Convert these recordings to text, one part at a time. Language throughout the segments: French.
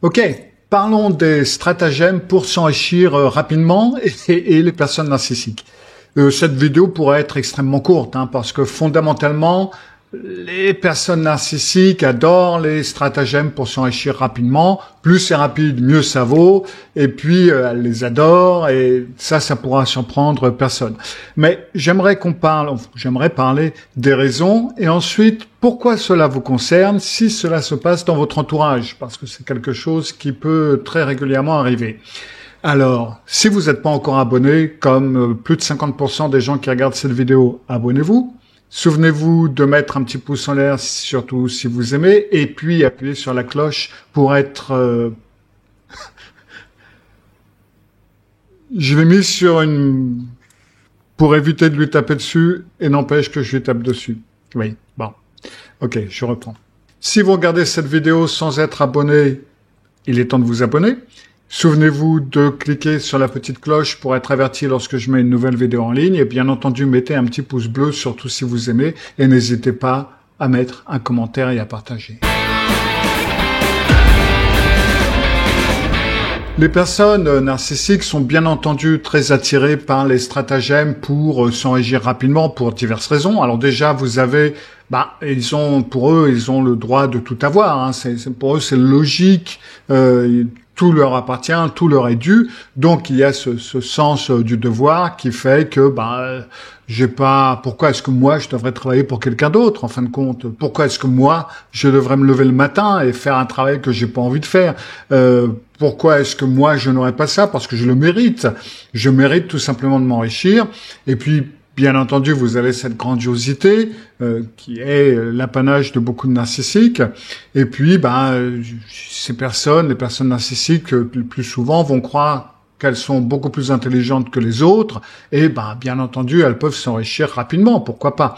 Ok, parlons des stratagèmes pour s'enrichir rapidement et les personnes narcissiques. Cette vidéo pourrait être extrêmement courte, parce que fondamentalement, les personnes narcissiques adorent les stratagèmes pour s'enrichir rapidement. Plus c'est rapide, mieux ça vaut. Et puis, elles les adorent et ça pourra surprendre personne. Mais j'aimerais parler des raisons et ensuite, pourquoi cela vous concerne si cela se passe dans votre entourage, parce que c'est quelque chose qui peut très régulièrement arriver. Alors, si vous n'êtes pas encore abonné, comme plus de 50% des gens qui regardent cette vidéo, abonnez-vous. Souvenez-vous de mettre un petit pouce en l'air, surtout si vous aimez, et puis appuyez sur la cloche pour être... Je l'ai mis sur une... pour éviter de lui taper dessus, et n'empêche que je lui tape dessus. Oui, bon. Ok, je reprends. Si vous regardez cette vidéo sans être abonné, il est temps de vous abonner. Souvenez-vous de cliquer sur la petite cloche pour être averti lorsque je mets une nouvelle vidéo en ligne. Et bien entendu, mettez un petit pouce bleu, surtout si vous aimez. Et n'hésitez pas à mettre un commentaire et à partager. Les personnes narcissiques sont bien entendu très attirées par les stratagèmes pour s'enrichir rapidement pour diverses raisons. Alors déjà, vous avez... pour eux, ils ont le droit de tout avoir. Pour eux, c'est logique. Tout leur appartient, tout leur est dû. Donc, il y a ce sens du devoir qui fait que, pourquoi est-ce que moi, je devrais travailler pour quelqu'un d'autre, en fin de compte? Pourquoi est-ce que moi, je devrais me lever le matin et faire un travail que j'ai pas envie de faire? Pourquoi est-ce que moi, je n'aurais pas ça? Parce que je le mérite. Je mérite tout simplement de m'enrichir. Et puis, bien entendu, vous avez cette grandiosité qui est l'apanage de beaucoup de narcissiques. Et puis, les personnes narcissiques, le plus souvent, vont croire qu'elles sont beaucoup plus intelligentes que les autres. Et bien entendu, elles peuvent s'enrichir rapidement. Pourquoi pas?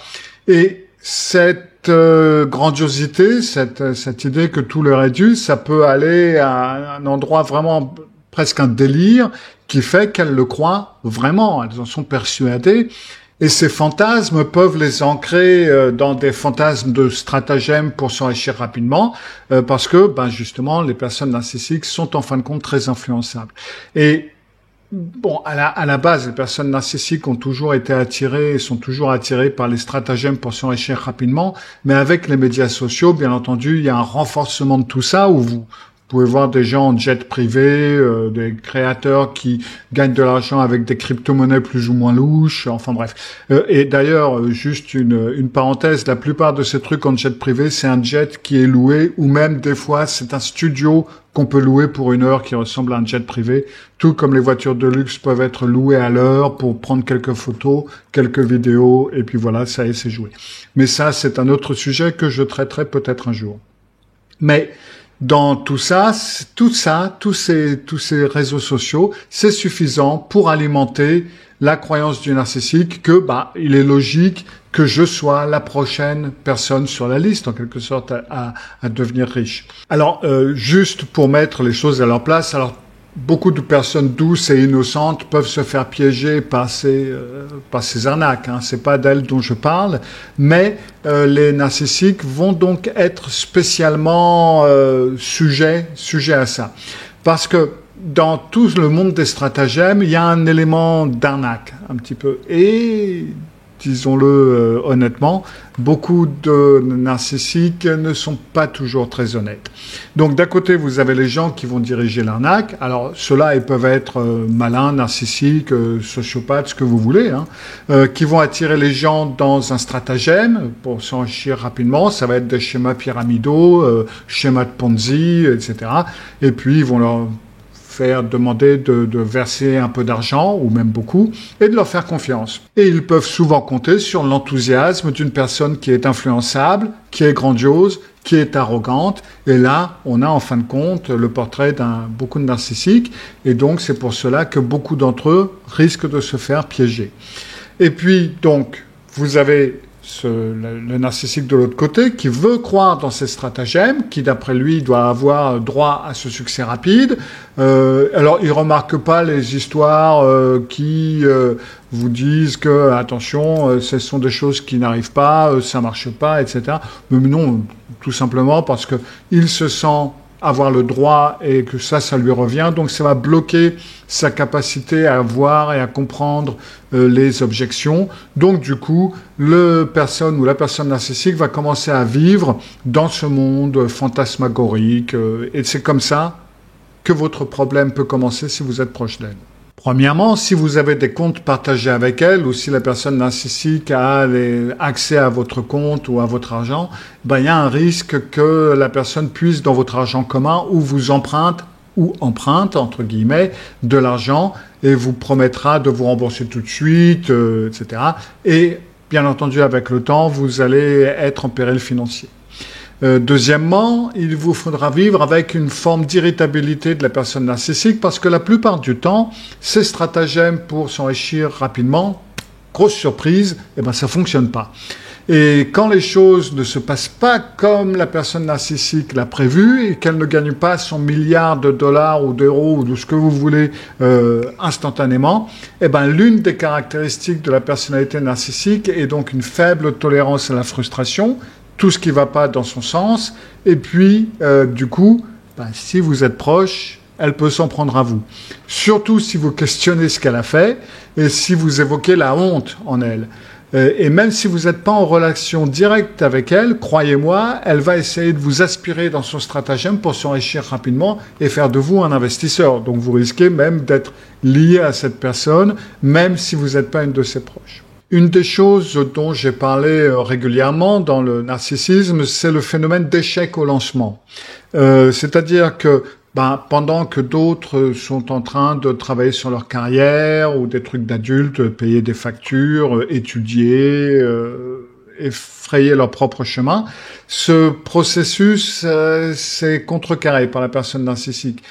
Et cette grandiosité, cette idée que tout leur est dû, ça peut aller à un endroit vraiment presque un délire qui fait qu'elles le croient vraiment. Elles en sont persuadées. Et ces fantasmes peuvent les ancrer dans des fantasmes de stratagèmes pour s'enrichir rapidement, parce que, justement, les personnes narcissiques sont en fin de compte très influençables. Et à la base, les personnes narcissiques ont toujours été attirées et sont toujours attirées par les stratagèmes pour s'enrichir rapidement, mais avec les médias sociaux, bien entendu, il y a un renforcement de tout ça où vous pouvez voir des gens en jet privé, des créateurs qui gagnent de l'argent avec des crypto-monnaies plus ou moins louches, enfin bref. Et d'ailleurs, juste une parenthèse, la plupart de ces trucs en jet privé, c'est un jet qui est loué, ou même des fois, c'est un studio qu'on peut louer pour une heure qui ressemble à un jet privé, tout comme les voitures de luxe peuvent être louées à l'heure pour prendre quelques photos, quelques vidéos, et puis voilà, ça y est, c'est joué. Mais ça, c'est un autre sujet que je traiterai peut-être un jour. Mais dans tous ces réseaux sociaux, c'est suffisant pour alimenter la croyance du narcissique que, il est logique que je sois la prochaine personne sur la liste, en quelque sorte, à devenir riche. Alors, juste pour mettre les choses à leur place, beaucoup de personnes douces et innocentes peuvent se faire piéger par ces arnaques. C'est pas d'elles dont je parle, mais les narcissiques vont donc être spécialement sujets à ça, parce que dans tout le monde des stratagèmes, il y a un élément d'arnaque un petit peu. Et disons-le honnêtement, beaucoup de narcissiques ne sont pas toujours très honnêtes. Donc d'un côté, vous avez les gens qui vont diriger l'arnaque. Alors ceux-là, ils peuvent être malins, narcissiques, sociopathes, ce que vous voulez, qui vont attirer les gens dans un stratagème pour s'enrichir rapidement. Ça va être des schémas pyramidaux, schémas de Ponzi, etc. Et puis ils vont leur faire demander de verser un peu d'argent, ou même beaucoup, et de leur faire confiance. Et ils peuvent souvent compter sur l'enthousiasme d'une personne qui est influençable, qui est grandiose, qui est arrogante. Et là, on a en fin de compte le portrait beaucoup de narcissiques. Et donc, c'est pour cela que beaucoup d'entre eux risquent de se faire piéger. Et puis, donc, vous avez le narcissique de l'autre côté qui veut croire dans ces stratagèmes, qui d'après lui doit avoir droit à ce succès rapide. Alors il remarque pas les histoires qui vous disent que attention, ce sont des choses qui n'arrivent pas, ça marche pas, etc. Mais non, tout simplement parce que il se sent avoir le droit et que ça lui revient. Donc ça va bloquer sa capacité à voir et à comprendre les objections. Donc du coup, la personne narcissique va commencer à vivre dans ce monde fantasmagorique. Et c'est comme ça que votre problème peut commencer si vous êtes proche d'elle. Premièrement, si vous avez des comptes partagés avec elle ou si la personne narcissique a accès à votre compte ou à votre argent, il y a un risque que la personne puisse dans votre argent commun ou vous emprunte entre guillemets de l'argent et vous promettra de vous rembourser tout de suite, etc. Et bien entendu, avec le temps, vous allez être en péril financier. Deuxièmement, il vous faudra vivre avec une forme d'irritabilité de la personne narcissique parce que la plupart du temps, ces stratagèmes pour s'enrichir rapidement, grosse surprise, ça fonctionne pas. Et quand les choses ne se passent pas comme la personne narcissique l'a prévu et qu'elle ne gagne pas son milliard de dollars ou d'euros ou de ce que vous voulez instantanément, l'une des caractéristiques de la personnalité narcissique est donc une faible tolérance à la frustration, tout ce qui ne va pas dans son sens, et puis, du coup, si vous êtes proche, elle peut s'en prendre à vous. Surtout si vous questionnez ce qu'elle a fait, et si vous évoquez la honte en elle. Et même si vous n'êtes pas en relation directe avec elle, croyez-moi, elle va essayer de vous aspirer dans son stratagème pour s'enrichir rapidement et faire de vous un investisseur. Donc vous risquez même d'être lié à cette personne, même si vous n'êtes pas une de ses proches. Une des choses dont j'ai parlé régulièrement dans le narcissisme, c'est le phénomène d'échec au lancement. C'est-à-dire que pendant que d'autres sont en train de travailler sur leur carrière ou des trucs d'adultes, payer des factures, étudier, frayer leur propre chemin, ce processus c'est contrecarré par la personne narcissique.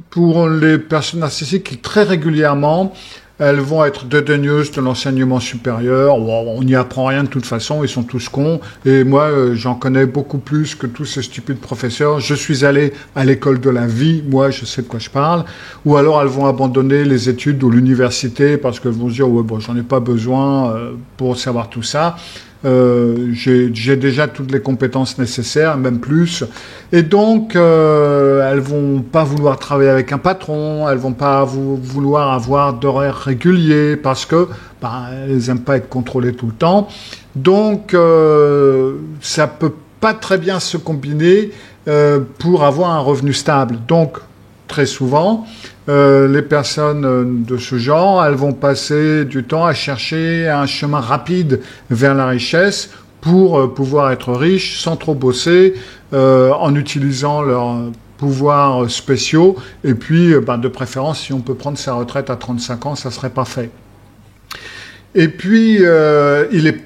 Pour les personnes narcissiques, très régulièrement, elles vont être dédaigneuses de l'enseignement supérieur. On n'y apprend rien de toute façon, ils sont tous cons. Et moi, j'en connais beaucoup plus que tous ces stupides professeurs. Je suis allé à l'école de la vie, moi, je sais de quoi je parle. Ou alors, elles vont abandonner les études ou l'université parce qu'elles vont se dire, j'en ai pas besoin pour savoir tout ça. J'ai déjà toutes les compétences nécessaires, même plus. Et donc, elles vont pas vouloir travailler avec un patron, elles vont pas vouloir avoir d'horaires réguliers parce que elles aiment pas être contrôlées tout le temps. Donc, ça peut pas très bien se combiner pour avoir un revenu stable. Donc, très souvent, les personnes de ce genre, elles vont passer du temps à chercher un chemin rapide vers la richesse pour pouvoir être riches sans trop bosser, en utilisant leurs pouvoirs spéciaux. Et puis, de préférence, si on peut prendre sa retraite à 35 ans, ça serait parfait. Et puis, il est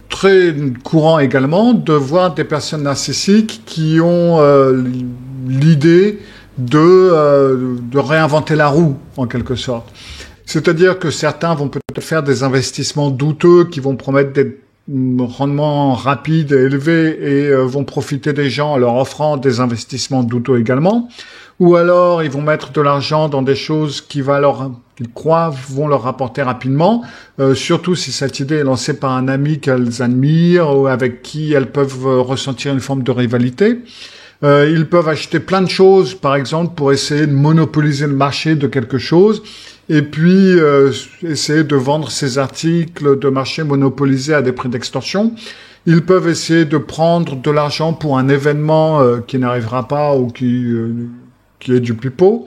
très courant également de voir des personnes narcissiques qui ont l'idée de réinventer la roue, en quelque sorte. C'est-à-dire que certains vont peut-être faire des investissements douteux qui vont promettre des rendements rapides et élevés et vont profiter des gens en leur offrant des investissements douteux également. Ou alors, ils vont mettre de l'argent dans des choses qu'ils croient vont leur rapporter rapidement, surtout si cette idée est lancée par un ami qu'elles admirent ou avec qui elles peuvent ressentir une forme de rivalité. Ils peuvent acheter plein de choses, par exemple, pour essayer de monopoliser le marché de quelque chose, et puis essayer de vendre ces articles de marché monopolisés à des prix d'extorsion. Ils peuvent essayer de prendre de l'argent pour un événement qui n'arrivera pas ou qui est du pipeau.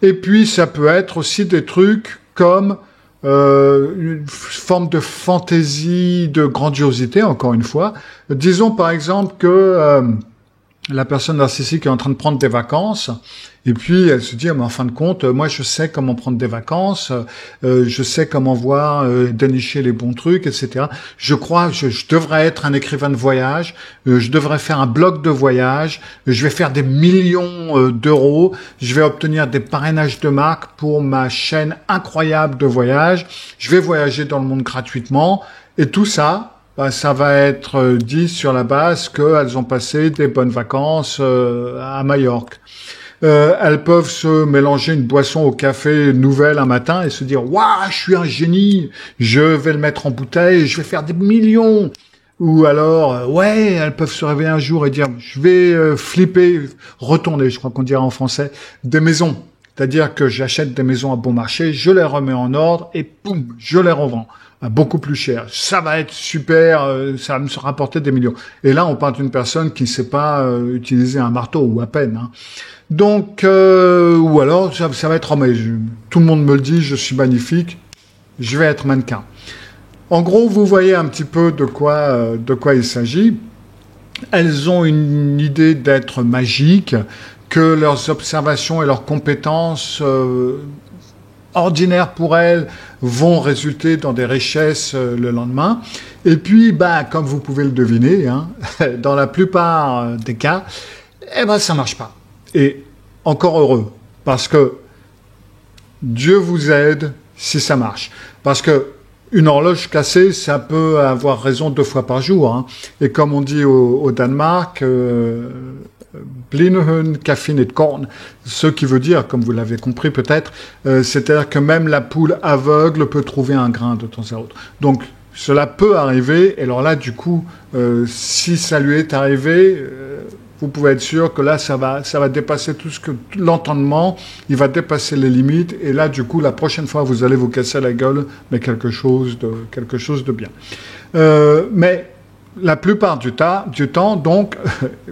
Et puis, ça peut être aussi des trucs comme une forme de fantaisie, de grandiosité, encore une fois. Disons, par exemple, que la personne narcissique est en train de prendre des vacances et puis elle se dit mais en fin de compte moi je sais comment prendre des vacances, je sais comment voir dénicher les bons trucs, etc. Je crois je devrais être un écrivain de voyage, je devrais faire un blog de voyage, je vais faire des millions d'euros, je vais obtenir des parrainages de marque pour ma chaîne incroyable de voyage, je vais voyager dans le monde gratuitement et tout ça ça va être dit sur la base qu'elles ont passé des bonnes vacances à Majorque. Elles peuvent se mélanger une boisson au café nouvelle un matin et se dire « Waouh, je suis un génie, je vais le mettre en bouteille, je vais faire des millions !» Ou alors, ouais, elles peuvent se réveiller un jour et dire, je vais flipper, retourner, je crois qu'on dirait en français, des maisons. C'est-à-dire que j'achète des maisons à bon marché, je les remets en ordre et boum, je les revends à beaucoup plus cher. Ça va être super, ça va me rapporter des millions. Et là, on parle d'une personne qui ne sait pas utiliser un marteau, ou à peine. Hein. Donc, ou alors, ça va être, oh, mais tout le monde me le dit, je suis magnifique, je vais être mannequin. En gros, vous voyez un petit peu de quoi il s'agit. Elles ont une idée d'être magiques, que leurs observations et leurs compétences ordinaires pour elles vont résulter dans des richesses le lendemain. Et puis, comme vous pouvez le deviner, hein, dans la plupart des cas, ça marche pas. Et encore heureux, parce que Dieu vous aide si ça marche. Parce que une horloge cassée, ça peut avoir raison 2 fois par jour. Hein. Et comme on dit au Danemark, Blindehund kan finde et korn, ce qui veut dire, comme vous l'avez compris peut-être, c'est-à-dire que même la poule aveugle peut trouver un grain de temps à autre. Donc, cela peut arriver, et alors là, du coup, si ça lui est arrivé, vous pouvez être sûr que là, ça va dépasser tout l'entendement, il va dépasser les limites, et là, du coup, la prochaine fois, vous allez vous casser la gueule, mais quelque chose de bien. Mais la plupart du temps, donc,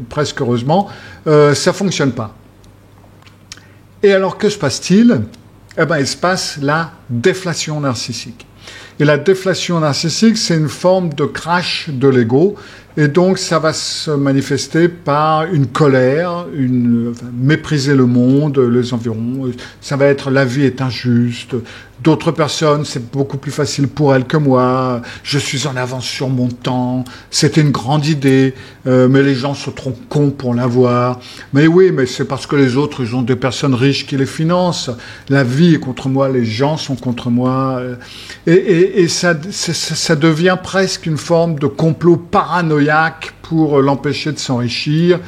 presque heureusement, ça fonctionne pas. Et alors, que se passe-t-il? Il se passe la déflation narcissique. Et la déflation narcissique, c'est une forme de crash de l'ego. Et donc, ça va se manifester par une colère, mépriser le monde, les environs. Ça va être la vie est injuste. D'autres personnes, c'est beaucoup plus facile pour elles que moi. Je suis en avance sur mon temps. C'était une grande idée, mais les gens sont trop cons pour l'avoir. Mais oui, mais c'est parce que les autres, ils ont des personnes riches qui les financent. La vie est contre moi, les gens sont contre moi. Et ça devient presque une forme de complot paranoïaque pour l'empêcher de s'enrichir,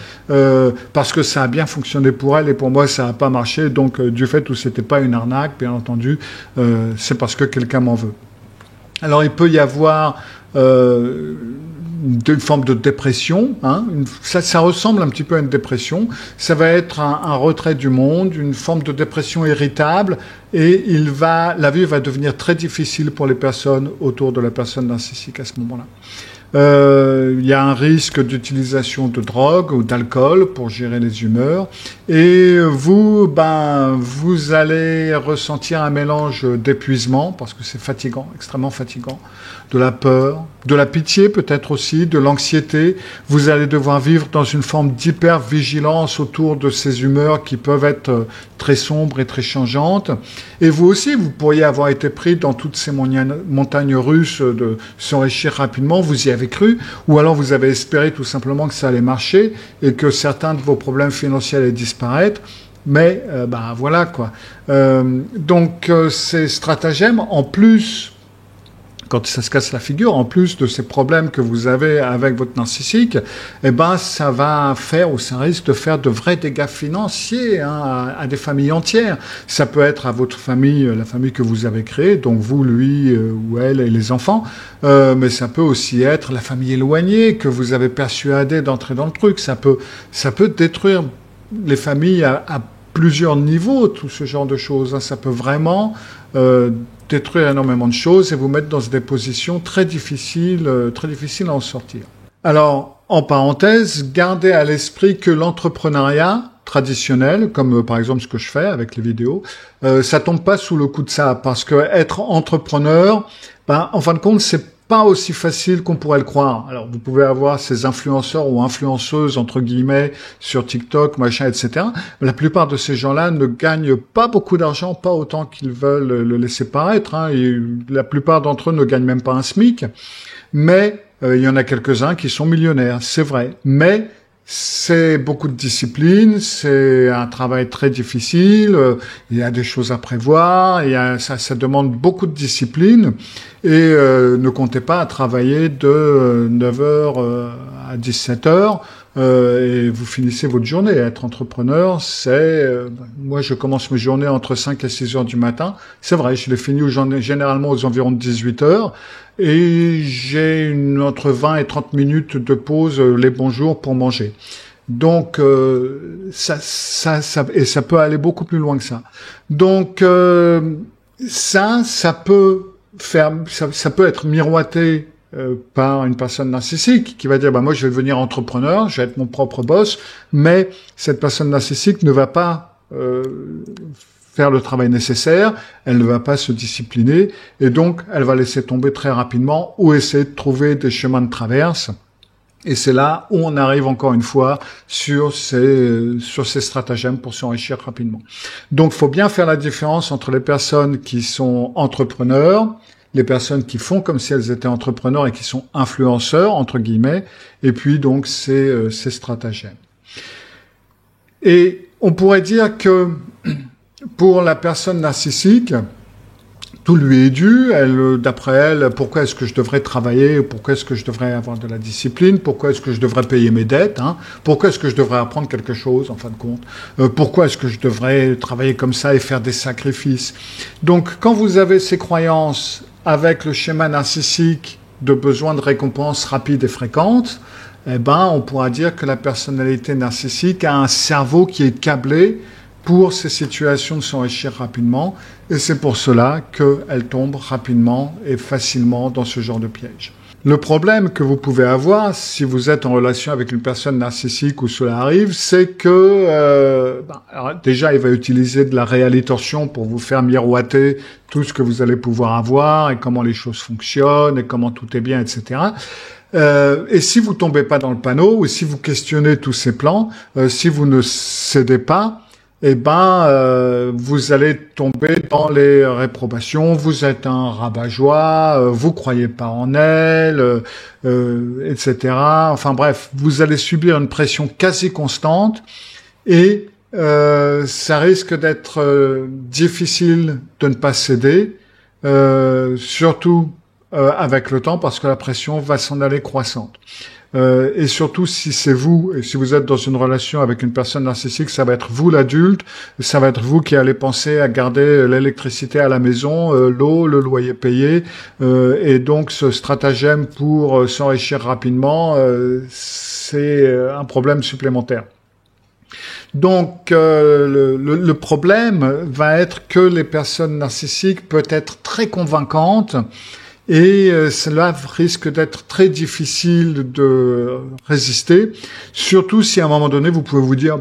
parce que ça a bien fonctionné pour elle et pour moi ça n'a pas marché, donc du fait où c'était pas une arnaque, bien entendu, c'est parce que quelqu'un m'en veut. Alors il peut y avoir une forme de dépression, hein, ça ressemble un petit peu à une dépression, ça va être un retrait du monde, une forme de dépression irritable, et la vie va devenir très difficile pour les personnes autour de la personne narcissique à ce moment-là. Il y a un risque d'utilisation de drogue ou d'alcool pour gérer les humeurs. Et vous allez ressentir un mélange d'épuisement, parce que c'est fatigant, extrêmement fatigant, de la peur, de la pitié peut-être aussi, de l'anxiété. Vous allez devoir vivre dans une forme d'hyper-vigilance autour de ces humeurs qui peuvent être très sombres et très changeantes. Et vous aussi, vous pourriez avoir été pris dans toutes ces montagnes russes de s'enrichir rapidement, vous y avez cru, ou alors vous avez espéré tout simplement que ça allait marcher et que certains de vos problèmes financiers allaient disparaître. Mais voilà quoi. Donc ces stratagèmes, en plus, quand ça se casse la figure, en plus de ces problèmes que vous avez avec votre narcissique, ça va faire, ou ça risque de faire de vrais dégâts financiers à des familles entières. Ça peut être à votre famille, la famille que vous avez créée, donc vous, lui ou elle et les enfants, mais ça peut aussi être la famille éloignée que vous avez persuadée d'entrer dans le truc. Ça peut détruire les familles à plusieurs niveaux, tout ce genre de choses. Ça peut vraiment détruire énormément de choses et vous mettre dans des positions très difficiles à en sortir. Alors, en parenthèse, gardez à l'esprit que l'entrepreneuriat traditionnel, comme par exemple ce que je fais avec les vidéos, ça tombe pas sous le coup de ça, parce que être entrepreneur, en fin de compte, c'est pas aussi facile qu'on pourrait le croire. Alors, vous pouvez avoir ces influenceurs ou influenceuses, entre guillemets, sur TikTok, machin, etc. La plupart de ces gens-là ne gagnent pas beaucoup d'argent, pas autant qu'ils veulent le laisser paraître. Hein. Et la plupart d'entre eux ne gagnent même pas un SMIC. Mais il y en a quelques-uns qui sont millionnaires, c'est vrai. Mais c'est beaucoup de discipline, c'est un travail très difficile, il y a des choses à prévoir, ça demande beaucoup de discipline et ne comptez pas à travailler de 9h à 17h et vous finissez votre journée. Être entrepreneur, moi je commence mes journées entre 5 et 6 heures du matin. C'est vrai, je les finis généralement aux environs de 18 heures. Et j'ai entre 20 et 30 minutes de pause les bons jours pour manger. Donc et ça peut aller beaucoup plus loin que ça. Donc ça peut être miroité par une personne narcissique qui va dire moi je vais devenir entrepreneur, je vais être mon propre boss, mais cette personne narcissique ne va pas faire le travail nécessaire, elle ne va pas se discipliner et donc elle va laisser tomber très rapidement ou essayer de trouver des chemins de traverse. Et c'est là où on arrive encore une fois sur ces stratagèmes pour s'enrichir rapidement. Donc, faut bien faire la différence entre les personnes qui sont entrepreneurs, les personnes qui font comme si elles étaient entrepreneurs et qui sont influenceurs, entre guillemets, et puis donc ces stratagèmes. Et on pourrait dire que pour la personne narcissique, tout lui est dû. D'après elle, pourquoi est-ce que je devrais travailler? Pourquoi est-ce que je devrais avoir de la discipline? Pourquoi est-ce que je devrais payer mes dettes? Pourquoi est-ce que je devrais apprendre quelque chose, en fin de compte? Pourquoi est-ce que je devrais travailler comme ça et faire des sacrifices? Donc, quand vous avez ces croyances avec le schéma narcissique de besoin de récompenses rapides et fréquentes, on pourra dire que la personnalité narcissique a un cerveau qui est câblé pour ces situations de s'enrichir rapidement, et c'est pour cela qu'elle tombe rapidement et facilement dans ce genre de piège. Le problème que vous pouvez avoir si vous êtes en relation avec une personne narcissique où cela arrive, c'est que alors déjà il va utiliser de la réalité torsion pour vous faire miroiter tout ce que vous allez pouvoir avoir et comment les choses fonctionnent et comment tout est bien, etc. Et si vous tombez pas dans le panneau ou si vous questionnez tous ces plans, si vous ne cédez pas, vous allez tomber dans les réprobations, vous êtes un rabat-joie, vous croyez pas en elle, etc. Enfin bref, vous allez subir une pression quasi constante et ça risque d'être difficile de ne pas céder, surtout avec le temps parce que la pression va s'en aller croissante. Et surtout si c'est vous, et si vous êtes dans une relation avec une personne narcissique, ça va être vous l'adulte, ça va être vous qui allez penser à garder l'électricité à la maison, l'eau, le loyer payé, et donc ce stratagème pour s'enrichir rapidement, c'est un problème supplémentaire. Donc le problème va être que les personnes narcissiques peuvent être très convaincantes. Et cela risque d'être très difficile de résister, surtout si à un moment donné vous pouvez vous dire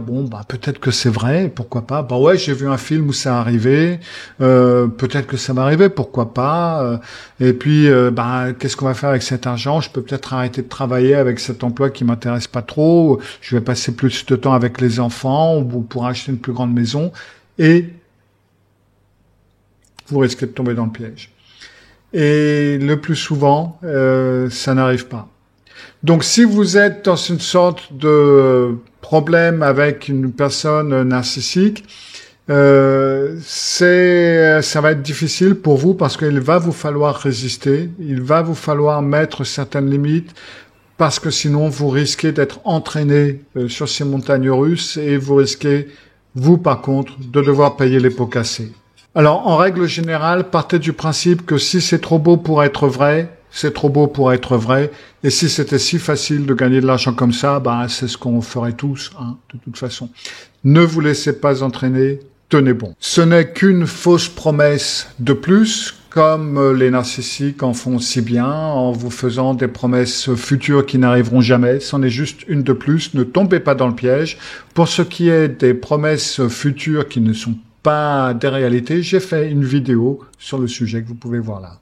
peut-être que c'est vrai, pourquoi pas. Ouais, j'ai vu un film où ça arrivait, peut-être que ça va arriver, pourquoi pas. Et puis qu'est-ce qu'on va faire avec cet argent? Je peux peut-être arrêter de travailler avec cet emploi qui m'intéresse pas trop. Je vais passer plus de temps avec les enfants ou pour acheter une plus grande maison et vous risquez de tomber dans le piège. Et le plus souvent, ça n'arrive pas. Donc, si vous êtes dans une sorte de problème avec une personne narcissique, ça va être difficile pour vous parce qu'il va vous falloir résister, il va vous falloir mettre certaines limites parce que sinon vous risquez d'être entraîné sur ces montagnes russes et vous risquez, vous par contre, de devoir payer les pots cassés. Alors, en règle générale, partez du principe que si c'est trop beau pour être vrai, c'est trop beau pour être vrai. Et si c'était si facile de gagner de l'argent comme ça, c'est ce qu'on ferait tous, de toute façon. Ne vous laissez pas entraîner, tenez bon. Ce n'est qu'une fausse promesse de plus, comme les narcissiques en font si bien, en vous faisant des promesses futures qui n'arriveront jamais. C'en est juste une de plus, ne tombez pas dans le piège. Pour ce qui est des promesses futures qui ne sont pas des réalités, j'ai fait une vidéo sur le sujet que vous pouvez voir là.